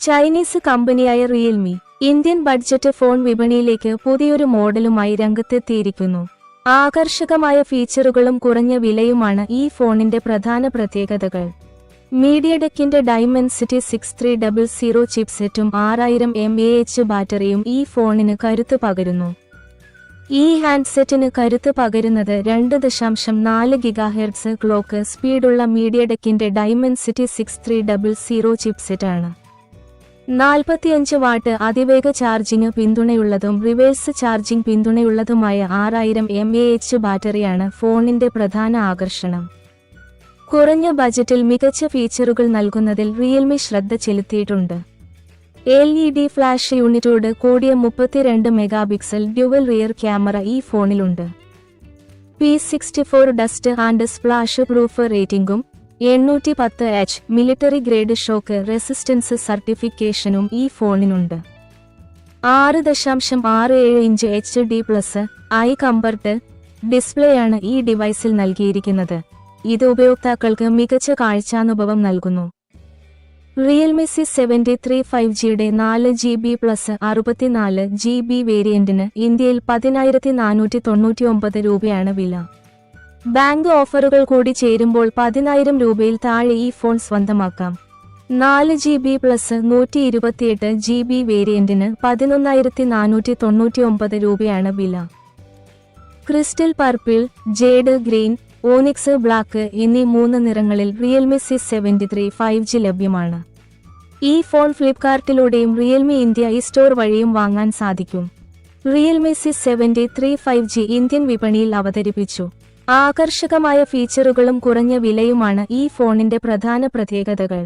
Chinese കമ്പനിയായ Realme Indian budget phone വിപണിയിലേക്ക് പുതിയൊരു മോഡലുമായി രംഗത്തെത്തിയിരിക്കുന്നു. ആകർഷകമായ ഫീച്ചറുകളും കുറഞ്ഞ വിലയുമാണ് ഈ ഫോണിന്റെ പ്രധാന പ്രത്യേകതകൾ. മീഡിയടെക്കിന്റെ ഡൈമെൻസിറ്റി 6300 ചിപ്സെറ്റും 6000 mAh ബാറ്ററിയും ഈ ഫോണിന് കരുത്ത് പകരുന്നു. ഈ ഹാൻഡ്സെറ്റിന് കരുത്ത് പകരുന്നത് 2.4 GHz ക്ലോക്ക് സ്പീഡുള്ള മീഡിയടെക്കിന്റെ ഡൈമെൻസിറ്റി 6300 ചിപ്സെറ്റാണ്. 45 വാട്ട് അതിവേഗ ചാർജിംഗ് പിന്തുണയുള്ളതും റിവേഴ്സ് ചാർജിംഗ് പിന്തുണയുള്ളതുമായ 6000 mAh ബാറ്ററിയാണ് ഫോണിന്റെ പ്രധാന ആകർഷണം. കുറഞ്ഞ ബജറ്റിൽ മികച്ച ഫീച്ചറുകൾ നൽകുന്നതിൽ റിയൽമി ശ്രദ്ധ ചെലുത്തിയിട്ടുണ്ട്. LED ഫ്ലാഷ് യൂണിറ്റോട് കൂടിയ 32 മെഗാപിക്സൽ ഡ്യുവൽ റിയർ ക്യാമറ ഈ ഫോണിലുണ്ട്. P64 dust and splash proof റേറ്റിംഗും 810H military grade shock resistance സർട്ടിഫിക്കേഷനും ഈ ഫോണിനുണ്ട്. 6.67 ഇഞ്ച് HD+I കംഫർട്ട് ഡിസ്പ്ലേയാണ് ഈ ഡിവൈസിൽ നൽകിയിരിക്കുന്നത്. ഇത് ഉപയോക്താക്കൾക്ക് മികച്ച കാഴ്ചാനുഭവം നൽകുന്നു. Realme C73 5Gയുടെ 4GB plus 64GB വേരിയന്റിന് ഇന്ത്യയിൽ 10,499 രൂപയാണ് വില. ബാങ്ക് ഓഫറുകൾ കൂടി ചേരുമ്പോൾ 10,000 രൂപയിൽ താഴെ ഈ ഫോൺ സ്വന്തമാക്കാം. 4GB പ്ലസ് 128GB വേരിയന്റിന് 11,499 രൂപയാണ് വില. Crystal purple, jade green, onyx black എന്നീ 3 നിറങ്ങളിൽ റിയൽമി C73 5G ലഭ്യമാണ്. ഈ ഫോൺ ഫ്ലിപ്കാർട്ടിലൂടെയും റിയൽമി ഇന്ത്യ സ്റ്റോർ വഴിയും വാങ്ങാൻ സാധിക്കും. റിയൽമി C73 5G ഇന്ത്യൻ വിപണിയിൽ അവതരിപ്പിച്ചു. ആകർഷകമായ ഫീച്ചറുകളും കുറഞ്ഞ വിലയുമാണ് ഈ ഫോണിന്റെ പ്രധാന പ്രത്യേകതകൾ.